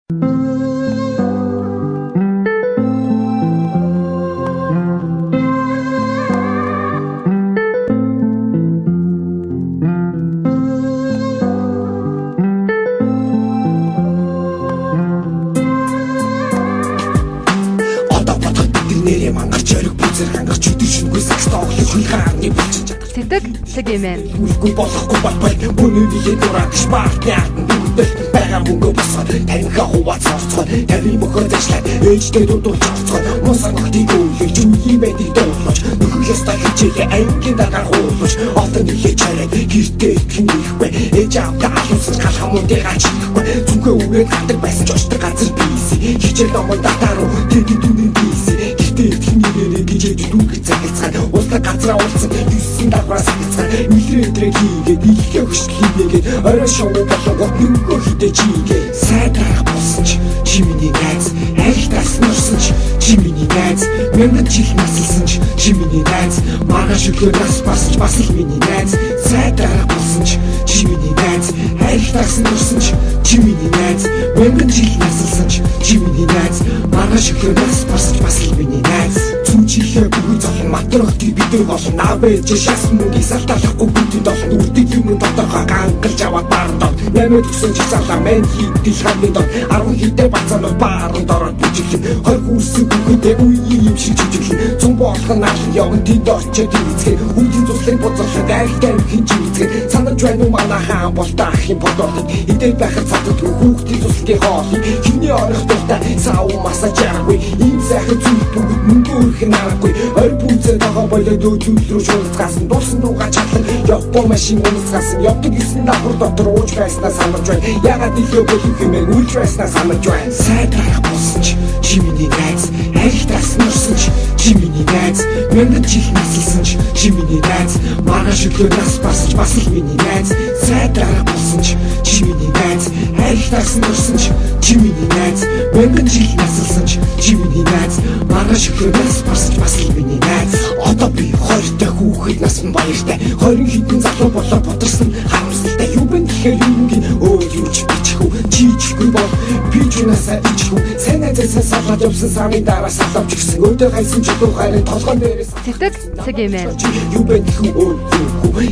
Сэтгэг цэгэмэн. Үгүй болохгүй болбой бүний биеэ дураач баатяат нүдэл байгаа мөнгө босоо таньха хувац орцоо тавь мөхөө дэшлээ ээжтэй дуудуулж орцоо мосан гохтыг үеж юм байдаг дуулж нөхөж ястаа хичээгээ ангийн дараа хуулж отон нэхээ чараад гэртээ тэнийхгүй ээж авдаа алуусаж галах мөндөө гачихгүй зүнхээ үрээд гадаг байсан ч очтой газар бийс хичээл номон датаруу тэгээд үнэн бийс гэртээ тэнийгээрээ гижээд дүүгээ цагцгаа уулта газраа уулсан юусэн давхраас Милрэдрэг хийгээд ихээ хөшлөгээд орой шоу болгоод нүгөө хитэ чигээ сайдрах болсон ч чимэний найз аль таснарсан ч чимэний найз мянган жил насалсан ч чимэний найз маргааш өглөө нас басч бас л миний найз сайдрах болсон ч чимэний найз аль таснарсан ч чимэний найз мянган жил насалсан ч чимэний найз маргааш өглөө нас басч бас л миний найз Чихээ бүгд зовлон матрохтыг бид болон навэж шас мөнгөний салталахгүй бүгд олон үрдэг юм доторхоо гангалж аваад баардаа нэмээд өгсөн ч цаалаа мен хийдэл хамны дор 10 хитэ бацаанууд бааранд ороод бүжиглэн 20 хүрсэн бүгдээ үе юм шиг жижиглэн зун болох нал явна тэнд очиод ийцгээ үдийн цуслын боцоолсон дайртай хинж ийцгээ санаж байна уу манай хаан болтаа ах юм бодоод идэл байхад цатад хүүхдийн цуслын хоолыг хивний орох дуртай сав масаж яргүй ийм сайхан зүйл бүгд мөнгө өрх Ой, пүүцээ дагаа болоод өчүүл рүү шуулцгаасан дуусан дуугаа чатлан явбо машин унацгаасан явдаг гэсэн давхар дотор ууж байснаа санаж байна ягаад илүү болох юм бэ үлж байснаа санаж байна сайдрах болсон ч чимэний найз аль таснарсан ч чимэний найз мянган жил насалсан ч чимэний найз маргааш өглөө нас басч бас л миний найз сайдрах болсон ч чимэний найз аль таснарсан ч чимэний найз мянган жил насалсан ч чимэний найз маргааш өглөө нас басч бас л миний найз одоо би 20 дахь хүүхэд насны баяртай 20 хэдэн залуу болоо бодорсон харамсалтай юу бэ гэхээр юугийн юу ч бичихгүй чийчихгүй бол би ч унасаа ичихгүй сайн найзаа салгаад явсан самын дараа салавч гисэн өөдөө гайсан ч дуу хайрын толгойн дээрээс Сэтгэг цэгэмэн. юу бэ гэхүү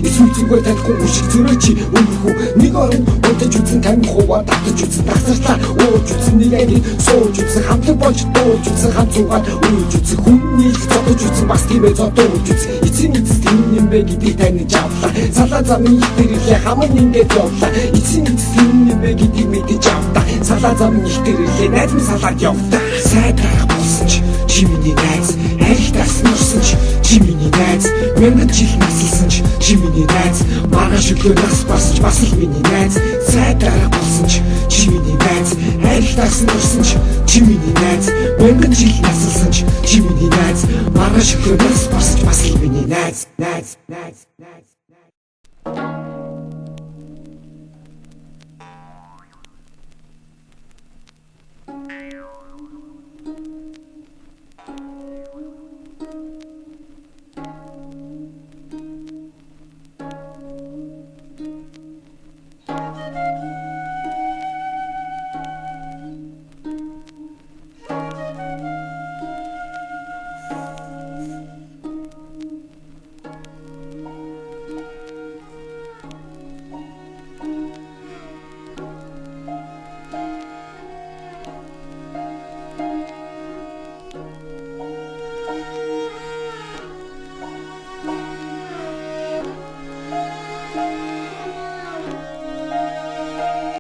эсвэл зүгээр танихгүй шиг зөрөө чи өнгөрхүү нэг орон удаж үзэн тань хуваа татаж үзэн тасарлаа ууж үзэн нэг анги сууж үзэн хамтлаг болж дууж үзэн хамт цугаад ууж үзэн хүний зодож үзэн бас тиймээ зодож үзэн эцэг тийм юм бэ гэдгийг таньж авлаа салаа замын их дээрээ хамаг ингээд явлаа эцэг тийм юм бэ гэдгийг мэдэж авлаа салаа замын их дээрээ найз минь салаад явлаа сайдрах болсон ч чимэний найз аль таснарсан ч чимэний найз мянган жил насалсан ч чимэний найз маргааш өглөө нас басч бас л миний найз сайдрах болсон ч чимэний найз аль таснарсан ч чимэний найз мянган жил насалсан ч чимэний найз маргааш өглөө нас басч бас л миний найз